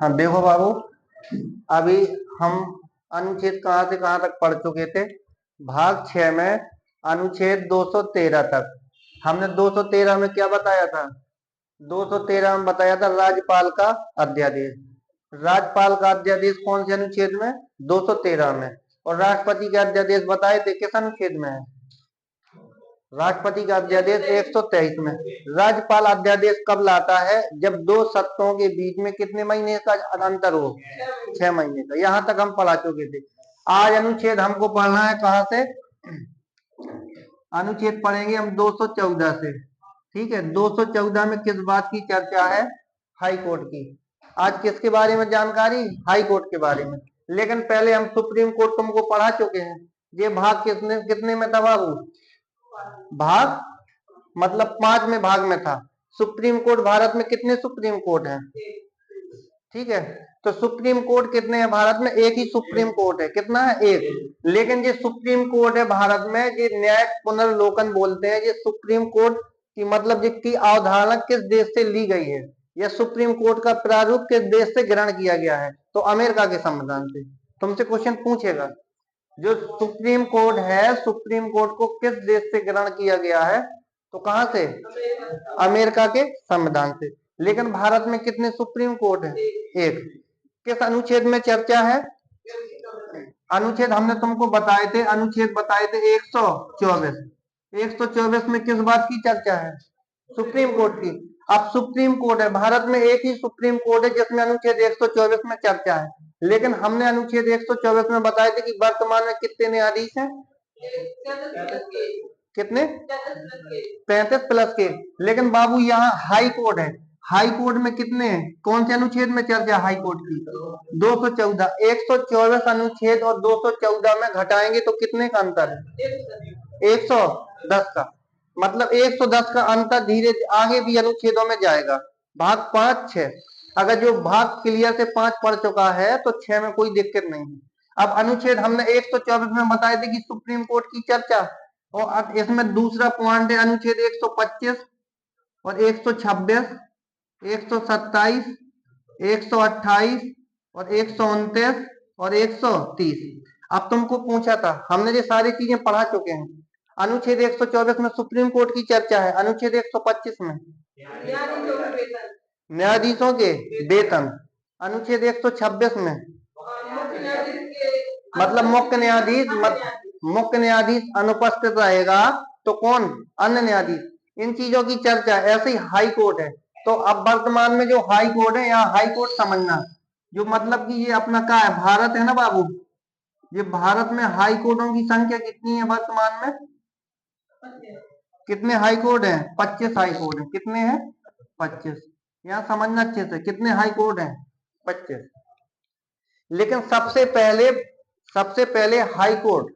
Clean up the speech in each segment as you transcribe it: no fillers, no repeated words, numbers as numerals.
हाँ देखो बाबू, अभी हम अनुच्छेद कहाँ से कहाँ तक पढ़ चुके थे। भाग 6 में अनुच्छेद 213 तक। हमने 213 में क्या बताया था? 213 में बताया था राज्यपाल का अध्यादेश। राज्यपाल का अध्यादेश कौन से अनुच्छेद में? 213 में। और राष्ट्रपति के अध्यादेश बताए थे किस अनुच्छेद में है? राष्ट्रपति का अध्यादेश 123 में। राज्यपाल अध्यादेश कब लाता है? जब दो सत्रों के बीच में कितने महीने का अंतर हो? 6 महीने का। यहां तक हम पढ़ा चुके थे। आज अनुच्छेद हमको पढ़ना है कहां से? अनुच्छेद पढ़ेंगे हम 214 से। ठीक है, 214 में किस बात की चर्चा है? हाई कोर्ट की। आज किसके बारे में जानकारी? हाई कोर्ट के बारे में। लेकिन पहले हम सुप्रीम कोर्ट तुमको पढ़ा चुके हैं। ये भाग कितने कितने में था बाबू? भाग मतलब 5वें भाग में था। सुप्रीम कोर्ट भारत में कितने सुप्रीम कोर्ट हैं? ठीक है, तो सुप्रीम कोर्ट कितने हैं भारत में? एक ही सुप्रीम कोर्ट है। कितना है? एक। लेकिन जो सुप्रीम कोर्ट है भारत में, ये न्यायिक पुनर्लोकन बोलते हैं। ये सुप्रीम कोर्ट की मतलब जिसकी अवधारणा किस देश से ली गई है, या सुप्रीम कोर्ट का प्रारूप किस देश से ग्रहण किया गया है? तो अमेरिका के संविधान से। तुमसे क्वेश्चन पूछेगा, जो सुप्रीम कोर्ट है, सुप्रीम कोर्ट को किस देश से ग्रहण किया गया है? तो कहां से? अमेरिका के संविधान से। लेकिन भारत में कितने सुप्रीम कोर्ट है? एक। किस अनुच्छेद में चर्चा है? अनुच्छेद हमने तुमको बताए थे, अनुच्छेद बताए थे 124। 124 में किस बात की चर्चा है? सुप्रीम कोर्ट की। अब सुप्रीम कोर्ट है भारत में, एक ही सुप्रीम कोर्ट है जिसमें अनुच्छेद 124 में चर्चा है। लेकिन हमने अनुच्छेद 124 में बताए थे कि वर्तमान में कितने न्यायाधीश हैं? कितने? 35 प्लस के। लेकिन बाबू यहाँ हाई कोर्ट है। हाई कोर्ट में कितने हैं? कौन से अनुच्छेद में चर्चा हाई कोर्ट की? 214। 124 अनुच्छेद और 214 में घटाएंगे तो कितने का अंतर है? 110 का। मतलब 110 का अंतर धीरे आगे भी अनुच्छेदों में जाएगा। भाग 5, 6। अगर जो भाग क्लियर से 5 पढ़ चुका है तो 6 में कोई दिक्कत नहीं है। अब अनुच्छेद हमने 124 में बताए थे कि सुप्रीम कोर्ट की चर्चा, और अब इसमें दूसरा पॉइंट है अनुच्छेद 125 और 126, 127, 128 और 129 और 130। अब तुमको पूछा था, हमने ये सारी चीजें पढ़ा चुके हैं। अनुच्छेद 124 में सुप्रीम कोर्ट की चर्चा है। अनुच्छेद 125 में न्यायाधीशों के वेतन। अनुच्छेद 126 में मतलब मुख्य न्यायाधीश अनुपस्थित रहेगा तो कौन? अन्य न्यायाधीश। इन चीजों की चर्चा। ऐसे ही हाई कोर्ट है। तो अब वर्तमान में जो हाई कोर्ट है, यहाँ हाई कोर्ट समझना, जो मतलब कि ये अपना क्या है? भारत है ना बाबू। ये भारत में हाई कोर्टों की संख्या कितनी है वर्तमान में? कितने हाई कोर्ट हैं? 25 हाई कोर्ट है। कितने हैं? 25। यहाँ समझना अच्छे से, कितने हाई कोर्ट हैं? 25। लेकिन सबसे पहले हाई कोर्ट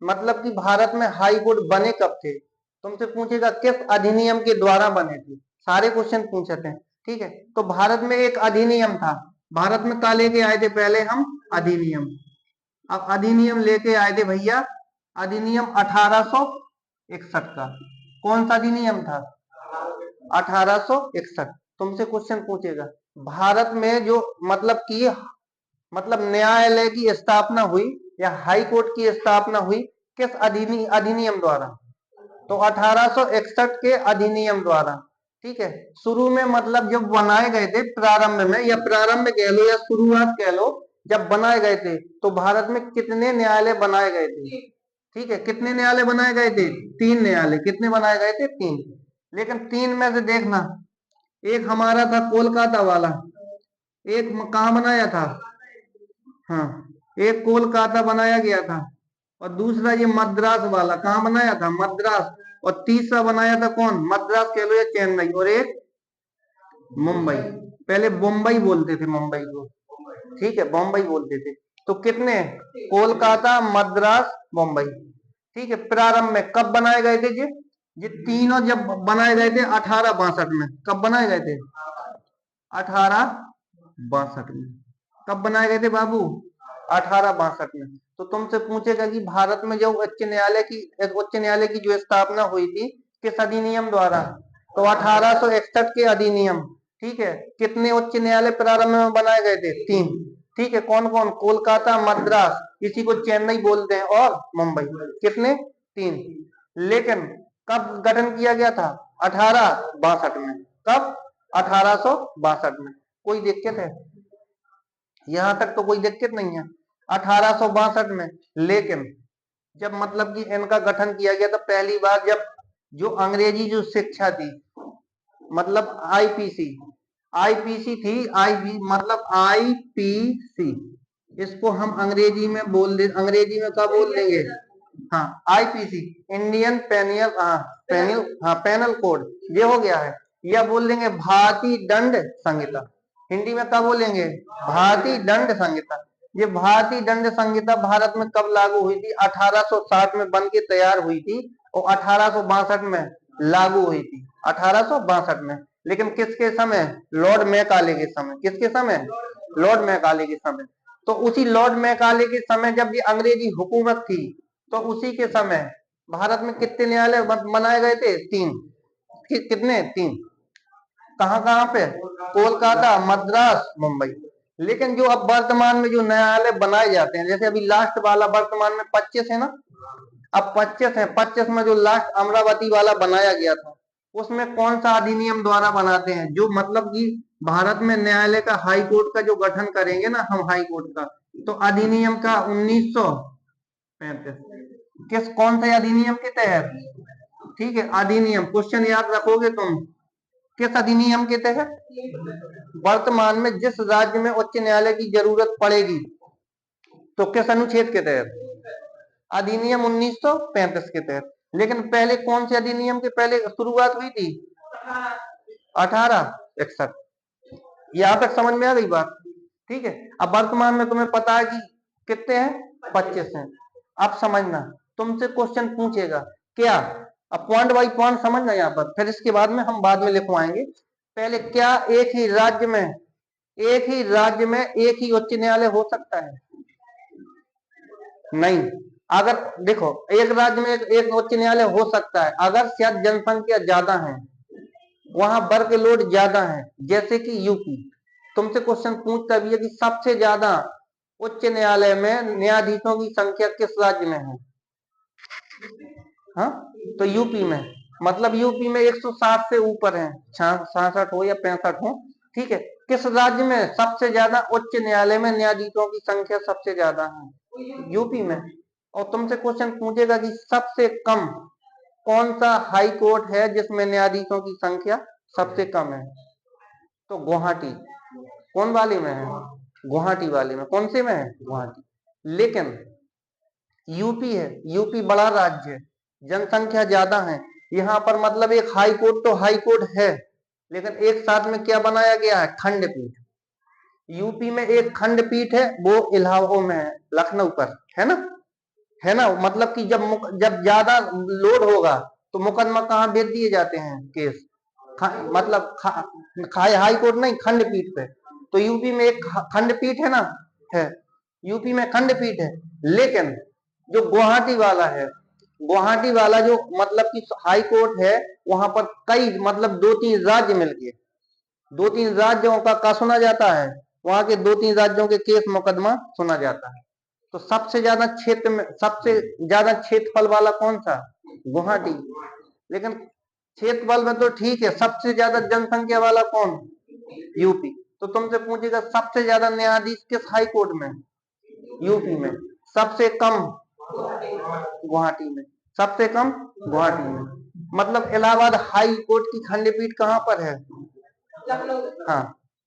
मतलब कि भारत में हाई कोर्ट बने कब थे? तुमसे पूछेगा किस अधिनियम के द्वारा बने थे। सारे क्वेश्चन पूछते हैं। ठीक है, तो भारत में एक अधिनियम था। भारत में क्या लेके आए थे पहले हम? अधिनियम। अब अधिनियम लेके आए थे भैया, अधिनियम 1861 का। कौन सा अधिनियम था? 1861। तुमसे क्वेश्चन पूछेगा, भारत में जो मतलब कि न्यायालय की स्थापना हुई या हाई कोर्ट की स्थापना हुई किस अधिनियम द्वारा? तो 1861 के अधिनियम द्वारा। ठीक है, शुरू में मतलब जब बनाए गए थे, प्रारंभ में, या प्रारंभ कह लो या शुरुआत कह लो, जब बनाए गए थे तो भारत में कितने न्यायालय बनाए गए थे? ठीक है, कितने न्यायालय बनाए गए थे? 3 न्यायालय। कितने बनाए गए थे? 3। लेकिन 3 में से देखना, एक हमारा था कोलकाता वाला, एक कहाँ बनाया था? हाँ, एक कोलकाता बनाया गया था, और दूसरा ये मद्रास वाला कहाँ बनाया था? मद्रास। और तीसरा बनाया था कौन? मद्रास कह लो या चेन्नई, और एक मुंबई। पहले मुंबई बोलते थे, मुंबई को। ठीक है, बम्बई बोलते थे। तो कितने? कोलकाता, मद्रास, मुंबई। ठीक है, प्रारंभ में कब बनाए गए थे ये तीनों जब बनाए गए थे 1862 में। कब बनाए गए थे? 1862 में। कब बनाए गए थे बाबू? 1862 में। तो तुमसे पूछेगा कि भारत में जो उच्च न्यायालय की जो स्थापना हुई थी किस अधिनियम द्वारा? तो 1861 के अधिनियम। ठीक है। कितने उच्च न्यायालय प्रारंभ में बनाए गए थे? 3। ठीक है। कौन कौन? कोलकाता, मद्रास, इसी को चेन्नई बोलते हैं, और मुंबई। कितने? 3। लेकिन कब गठन किया गया था? 1862 में। कब? 1862 में। कोई दिक्कत है? यहां तक तो कोई दिक्कत नहीं है। 1862 में। लेकिन जब मतलब कि इनका गठन किया गया था पहली बार, जब जो अंग्रेजी जो शिक्षा थी, मतलब आईपीसी, आईपीसी थी, मतलब आईपीसी, इसको हम अंग्रेजी में बोल दे, अंग्रेजी में क्या बोल देंगे? हाँ, IPC, Indian penal, penal code, ये हो गया है। या बोल देंगे भारतीय दंड संहिता, हिंदी में क्या बोलेंगे? भारतीय दंड संहिता। ये भारतीय दंड संहिता भारत में कब लागू हुई थी? 1860 में बन के तैयार हुई थी, और 1862 में लागू हुई थी। 1862 में। लेकिन किसके समय? लॉर्ड मैकाले के समय। किसके समय? लॉर्ड मैकाले के समय। तो उसी लॉर्ड मैकाले के समय जब ये अंग्रेजी हुकूमत थी, तो उसी के समय भारत में कितने न्यायालय बनाए गए थे? 3। कितने? 3। कहाँ कहाँ पे? कोलकाता, मद्रास, मुंबई। लेकिन जो अब वर्तमान में जो न्यायालय बनाए जाते हैं, जैसे अभी लास्ट वाला वर्तमान में 25 है ना, अब 25 है। 25 में जो लास्ट अमरावती वाला बनाया गया था, उसमें कौन सा अधिनियम द्वारा बनाते हैं? जो मतलब कि भारत में न्यायालय का, हाई कोर्ट का जो गठन करेंगे ना हम, हाई कोर्ट का, तो अधिनियम का 1935। किस, कौन से अधिनियम के तहत? ठीक है, अधिनियम, क्वेश्चन याद रखोगे तुम। किस अधिनियम के तहत? वर्तमान में जिस राज्य में उच्च न्यायालय की जरूरत पड़ेगी, तो किस अनुच्छेद के तहत? अधिनियम 1935 के तहत। लेकिन पहले कौन से अधिनियम के पहले शुरुआत हुई थी? 1861। यहां तक समझ में आ गई बात? ठीक है। अब वर्तमान में तुम्हें पता है कि कितने हैं? 25 हैं। अब समझना, तुमसे क्वेश्चन पूछेगा क्या, अब पॉइंट बाई पॉइंट समझना यहाँ पर, फिर इसके बाद में हम बाद में लिखवाएंगे। पहले, क्या एक ही राज्य में, एक ही राज्य में एक ही उच्च न्यायालय हो सकता है? नहीं। अगर देखो, एक राज्य में एक उच्च न्यायालय हो सकता है अगर शायद जनसंख्या ज्यादा है, वहां वर्क लोड ज्यादा है, जैसे कि यूपी। तुमसे क्वेश्चन पूछता भी है कि सबसे ज्यादा उच्च न्यायालय में न्यायाधीशों की संख्या किस राज्य में है? हाँ, तो यूपी में। मतलब यूपी में 160 से ऊपर है, 66 हो या 65 हो। ठीक है। किस राज्य में सबसे ज्यादा उच्च न्यायालय में न्यायाधीशों की संख्या सबसे ज्यादा है? यूपी में। और तुमसे क्वेश्चन पूछेगा कि सबसे कम कौन सा हाई कोर्ट है जिसमें न्यायाधीशों की संख्या सबसे कम है? तो गुवाहाटी। कौन वाले में है? गुवाहाटी वाले में। कौन से में है? गुवाहाटी। लेकिन यूपी है, यूपी बड़ा राज्य है, जनसंख्या ज्यादा है, यहाँ पर मतलब एक हाई कोर्ट तो हाई कोर्ट है, लेकिन एक साथ में क्या बनाया गया है? खंडपीठ। यूपी में एक खंडपीठ है, वो इलाहाबाद में है, लखनऊ पर है ना, है ना। मतलब कि जब ज्यादा लोड होगा तो मुकदमा कहाँ भेज दिए जाते हैं? केस मतलब हाई कोर्ट नहीं, खंडपीठ पे। तो यूपी में एक खंडपीठ है ना, है, यूपी में खंडपीठ है। लेकिन जो गुवाहाटी वाला है, गुवाहाटी वाला जो मतलब कि हाई कोर्ट है, वहां पर कई मतलब 2-3 राज्य मिल गए, 2-3 राज्यों का सुना जाता है, वहां के 2-3 राज्यों के केस मुकदमा सुना जाता है। तो सबसे ज्यादा क्षेत्र में, सबसे ज्यादा क्षेत्रफल वाला कौन सा? गुवाहाटी। लेकिन क्षेत्रफल में तो ठीक है, सबसे ज्यादा जनसंख्या वाला कौन? यूपी। तो तुमसे पूछेगा सबसे ज्यादा न्यायाधीश किस हाई कोर्ट में? यूपी में। सबसे कम गुवाहाटी में। सबसे कम गुवाहाटी में। मतलब इलाहाबाद हाई कोर्ट की खंडपीठ कहाँ पर है? हाँ,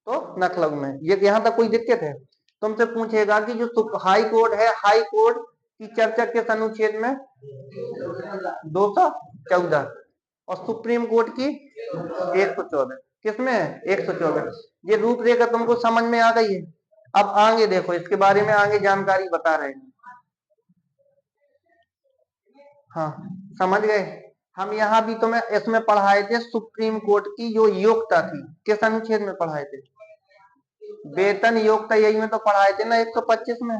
तो लखनऊ में। ये यहाँ तक कोई दिक्कत है? तुमसे पूछेगा कि जो हाई कोर्ट है, हाई कोर्ट की चर्चा किस अनुच्छेद में? 214। और सुप्रीम कोर्ट की 114। किसमें? 114। ये रूपरेखा तुमको समझ में आ गई है? अब आगे देखो, इसके बारे में आगे जानकारी बता रहे हैं। हाँ, समझ गए? हम यहाँ भी तुम्हें इसमें पढ़ाए थे सुप्रीम कोर्ट की जो योग्यता थी, किस अनुच्छेद में पढ़ाए थे? वेतन योग्यता, यही में तो पढ़ाए थे ना, 125 में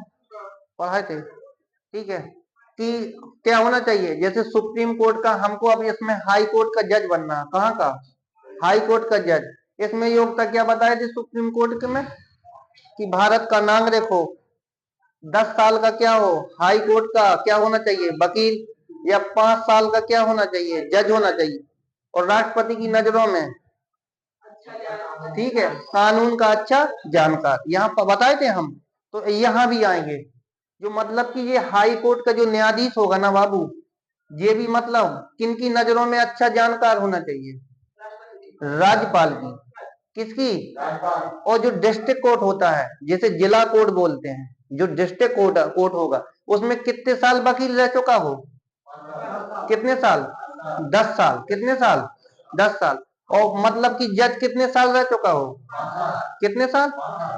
पढ़ाए थे। ठीक है, कि क्या होना चाहिए, जैसे सुप्रीम कोर्ट का, हमको अब इसमें हाई कोर्ट का जज बनना है। कहाँ का? हाई कोर्ट का जज। इसमें योग्यता क्या बताए थे सुप्रीम कोर्ट के में कि भारत का नागरिक हो, 10 साल का क्या हो, हाई कोर्ट का क्या होना चाहिए, वकील, या 5 साल का क्या होना चाहिए, जज होना चाहिए, और राष्ट्रपति की नजरों में, ठीक है, कानून का अच्छा जानकार, यहाँ पर बताए थे हम। तो यहाँ भी आएंगे, जो मतलब कि ये हाई कोर्ट का जो न्यायाधीश होगा ना बाबू, ये भी मतलब किनकी नजरों में अच्छा जानकार होना चाहिए, राज्यपाल की, किसकी, और जो डिस्ट्रिक्ट कोर्ट होता है, जिसे जिला कोर्ट बोलते हैं, जो डिस्ट्रिक्ट कोर्ट होगा, उसमें कितने साल वकील रह चुका हो, कितने साल, 10 साल, कितने साल, 10 साल, और मतलब कि जज कितने साल रह चुका हो, कितने साल,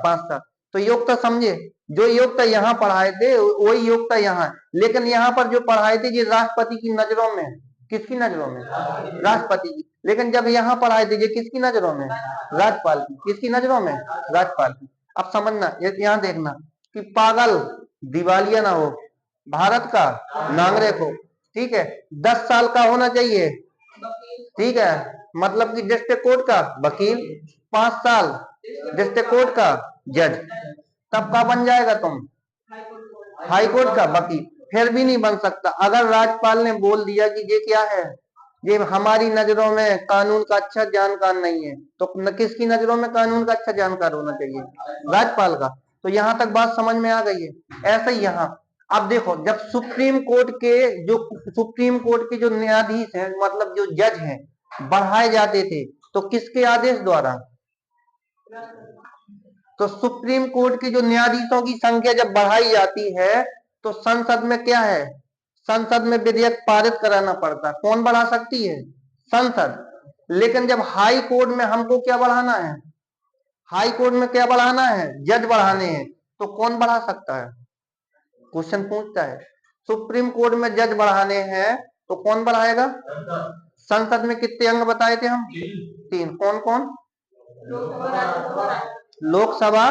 5 साल। तो योग्यता समझे, जो योग्यता यहाँ पढ़ाए थे वही योग्यता यहाँ, लेकिन यहाँ पर जो पढ़ाए थे ये राष्ट्रपति की नजरों में, किसकी नजरों में, राष्ट्रपति की, लेकिन जब यहाँ पढ़ाए थे ये किसकी नजरों में, राज्यपाल की, किसकी नजरों में, राज्यपाल की। अब समझना, यहाँ देखना कि पागल दिवालिया ना हो, भारत का नागरिक हो, ठीक है, 10 साल का होना चाहिए, ठीक है, मतलब कि डिस्ट्रिक्ट कोर्ट का वकील, 5 साल डिस्ट्रिक्ट कोर्ट का जज, तब का बन जाएगा तुम हाई कोर्ट का वकील। फिर भी नहीं बन सकता अगर राज्यपाल ने बोल दिया कि ये क्या है, ये हमारी नजरों में कानून का अच्छा जानकार नहीं है, तो किसकी नजरों में कानून का अच्छा जानकार होना चाहिए, राज्यपाल का। तो यहाँ तक बात समझ में आ गई है। ऐसा ही यहाँ, अब देखो, जब सुप्रीम कोर्ट के जो न्यायाधीश हैं, मतलब जो जज हैं, बढ़ाए जाते थे, तो किसके आदेश द्वारा, तो सुप्रीम कोर्ट के जो न्यायाधीशों की संख्या जब बढ़ाई जाती है, तो संसद में क्या है, संसद में विधेयक पारित कराना पड़ता है। कौन बढ़ा सकती है, संसद। लेकिन जब हाई कोर्ट में हमको क्या बढ़ाना है, हाई कोर्ट में क्या बढ़ाना है, जज बढ़ाने हैं, तो कौन बढ़ा सकता है, क्वेश्चन पूछता है। सुप्रीम कोर्ट में जज बढ़ाने हैं तो कौन बढ़ाएगा, संसद में कितने अंग बताए थे हम, 3, कौन कौन, लोकसभा,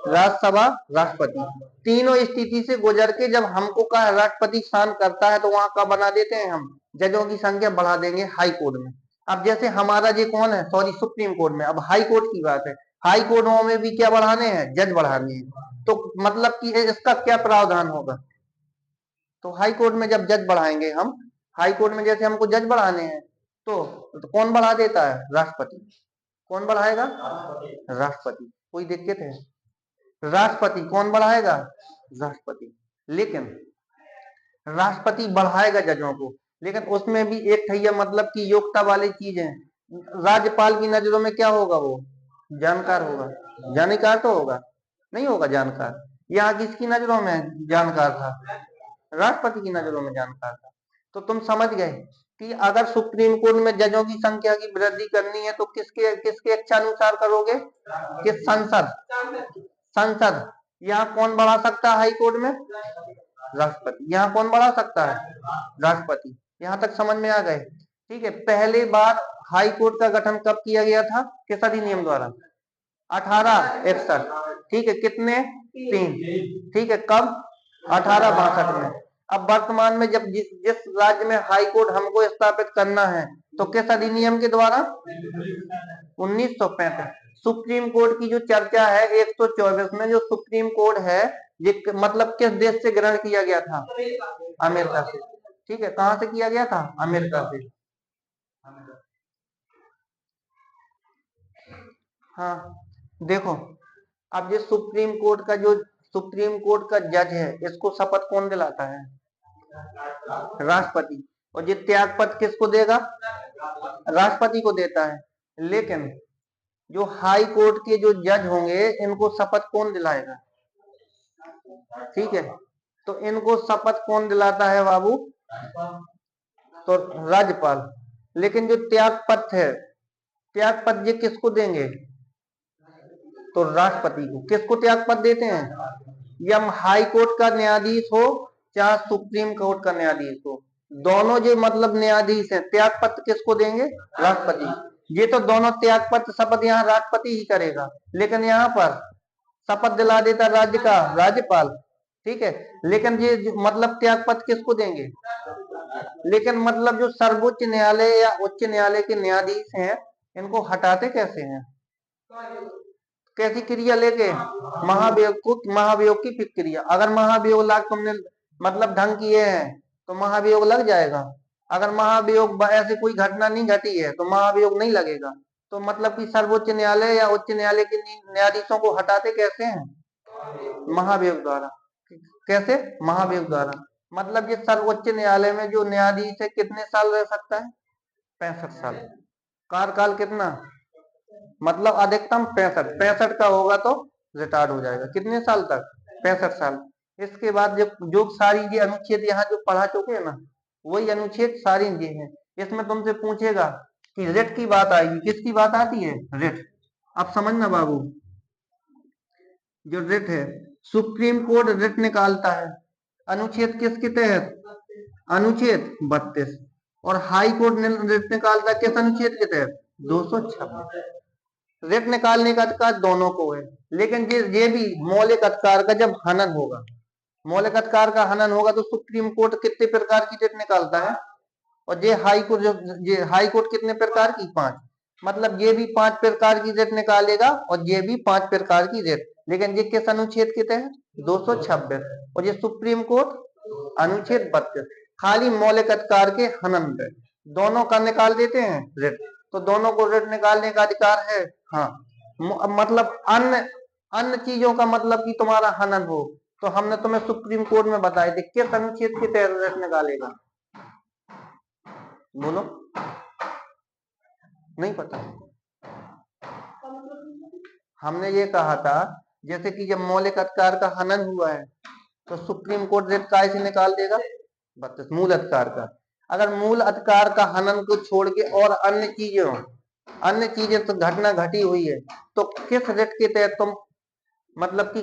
राज्यसभा, राष्ट्रपति। तीनों स्थिति से गुजर के जब हमको का राष्ट्रपति शासन करता है, तो वहां का बना देते हैं हम, जजों की संख्या बढ़ा देंगे हाई कोर्ट में। अब जैसे हमारा ये कौन है, सॉरी, सुप्रीम कोर्ट में, अब हाई कोर्ट की बात है, हाई कोर्टों में भी क्या बढ़ाने हैं, जज बढ़ाने हैं। तो मतलब कि इसका क्या प्रावधान होगा, तो हाई कोर्ट में जब जज बढ़ाएंगे हम, हाई कोर्ट में जैसे हमको जज बढ़ाने हैं, तो कौन बढ़ा देता है, राष्ट्रपति। कौन बढ़ाएगा, राष्ट्रपति। कोई दिक्कत है, राष्ट्रपति कौन बढ़ाएगा, राष्ट्रपति। लेकिन राष्ट्रपति बढ़ाएगा जजों को, लेकिन उसमें भी एक थैया मतलब की योग्यता वाली चीज है। राज्यपाल की नजरों में क्या होगा, वो जानकार होगा, जानकार तो होगा, नहीं होगा जानकार। यहाँ किसकी नजरों में जानकार था, राष्ट्रपति की नजरों में जानकार था। तो तुम समझ गए कि अगर सुप्रीम कोर्ट में जजों की संख्या की वृद्धि करनी है तो किसके किसके इच्छानुसार करोगे, किस, संसद, संसद। यहाँ कौन बढ़ा सकता है हाई कोर्ट में, राष्ट्रपति। यहाँ कौन बढ़ा सकता है, राष्ट्रपति। यहाँ तक समझ में आ गए, ठीक है। पहली बार हाई कोर्ट का गठन कब किया गया था, किस अधिनियम द्वारा, 1861, ठीक है, कितने, 3, ठीक है, कब, 1862 में। अब वर्तमान में जब जिस राज्य में हाई कोर्ट हमको स्थापित करना है, तो किस अधिनियम के द्वारा, 1935। सुप्रीम कोर्ट की जो चर्चा है 124 में, जो सुप्रीम कोर्ट है ये मतलब किस देश से ग्रहण किया गया था, अमेरिका से, ठीक है। कहां से किया गया था, अमेरिका से। हाँ, देखो, अब ये सुप्रीम कोर्ट का जज है, इसको शपथ कौन दिलाता है, राष्ट्रपति। और ये त्याग पत्र किसको देगा, राष्ट्रपति को देता है। लेकिन जो हाई कोर्ट के जो जज होंगे, इनको शपथ कौन दिलाएगा, ठीक है। तो इनको शपथ कौन दिलाता है बाबू, तो राज्यपाल। लेकिन जो त्याग पत्र है, त्याग पत्र ये किसको देंगे, तो राष्ट्रपति को। किसको त्याग पत्र देते हैं, या हाई कोर्ट का न्यायाधीश हो चाहे सुप्रीम कोर्ट का न्यायाधीश हो, दोनों जो मतलब न्यायाधीश हैं, त्याग पत्र किसको देंगे, राष्ट्रपति। ये तो दोनों त्याग पत्र शपथ यहाँ राष्ट्रपति ही करेगा, लेकिन यहाँ पर शपथ दिला देता राज्य का राज्यपाल, ठीक है। लेकिन ये मतलब त्याग पत्र किसको देंगे, लेकिन मतलब जो सर्वोच्च न्यायालय या उच्च न्यायालय के न्यायाधीश हैं, इनको हटाते कैसे हैं, कैसी क्रिया लेके, महाभियोग की क्रिया। अगर महाभियोग लाग तुमने मतलब ढंग किए हैं तो महाभियोग लग जाएगा। अगर महाभियोग ऐसे कोई घटना नहीं घटी है तो महाभियोग नहीं लगेगा। तो मतलब कि सर्वोच्च न्यायालय या उच्च न्यायालय के न्यायाधीशों को हटाते कैसे हैं? महाभियोग द्वारा। कैसे? महाभियोग द्वारा। मतलब ये सर्वोच्च न्यायालय में जो न्यायाधीश है कितने साल रह सकता है? 65 साल। कार्यकाल कितना? मतलब अधिकतम 65। 65 का होगा तो रिटायर्ड हो जाएगा। कितने साल तक? 65 साल। इसके बाद जो सारी ये अनुच्छेद यहाँ जो पढ़ा चुके हैं ना, वही अनुच्छेद सारी ये हैं। इसमें तुमसे पूछेगा कि रिट की बात आएगी। किसकी बात आती है? रिट। अब समझना बाबू, जो रिट है, सुप्रीम कोर्ट रिट निकालता है अनुच्छेद किसके तहत? अनुच्छेद 32। और हाई कोर्ट रिट निकालता है किस अनुच्छेद के तहत? 226। रिट निकालने का अधिकार दोनों को है, लेकिन ये भी मौलिक अधिकार का जब हनन होगा, मौलिक अधिकार का हनन होगा तो सुप्रीम कोर्ट कितने प्रकार की रिट निकालता है? और ये हाई कोर्ट कितने प्रकार की? 5। मतलब ये भी 5 प्रकार की रिट निकालेगा और ये भी 5 प्रकार की रिट। लेकिन ये किस अनुच्छेद के तहत? 226। और ये सुप्रीम कोर्ट अनुच्छेद 32। खाली मौलिक अधिकार के हनन पे दोनों का निकाल देते हैं रिट। तो दोनों को रिट निकालने का अधिकार है। हाँ, मतलब अन्य अन्य चीजों का मतलब कि तुम्हारा हनन हो तो हमने तुम्हें सुप्रीम कोर्ट में बताए थे किस अनुच्छेद के तहत रिट निकालेगा? बोलो, नहीं पता? हमने ये कहा था जैसे कि जब मौलिक अधिकार का हनन हुआ है तो सुप्रीम कोर्ट रिट काय से निकाल देगा? 32 मूल अधिकार का। अगर मूल अधिकार का हनन को छोड़ के और अन्य चीजें तो घटना घटी हुई है तो किस रिट के तहत तुम मतलब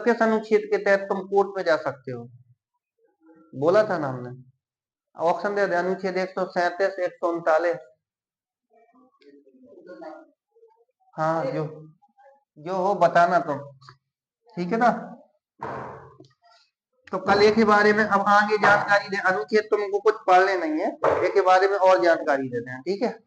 किस अनुच्छेद के तहत तुम कोर्ट में जा सकते हो? बोला था ना हमने। ऑप्शन दे दे, अनुच्छेद 137, 139। हाँ, जो हो बताना तुम, ठीक है ना? तो कल एक के बारे में अब आगे जानकारी दे, अनुच्छेद तुमको कुछ पढ़ने नहीं है, एक के बारे में और जानकारी देते हैं, ठीक है?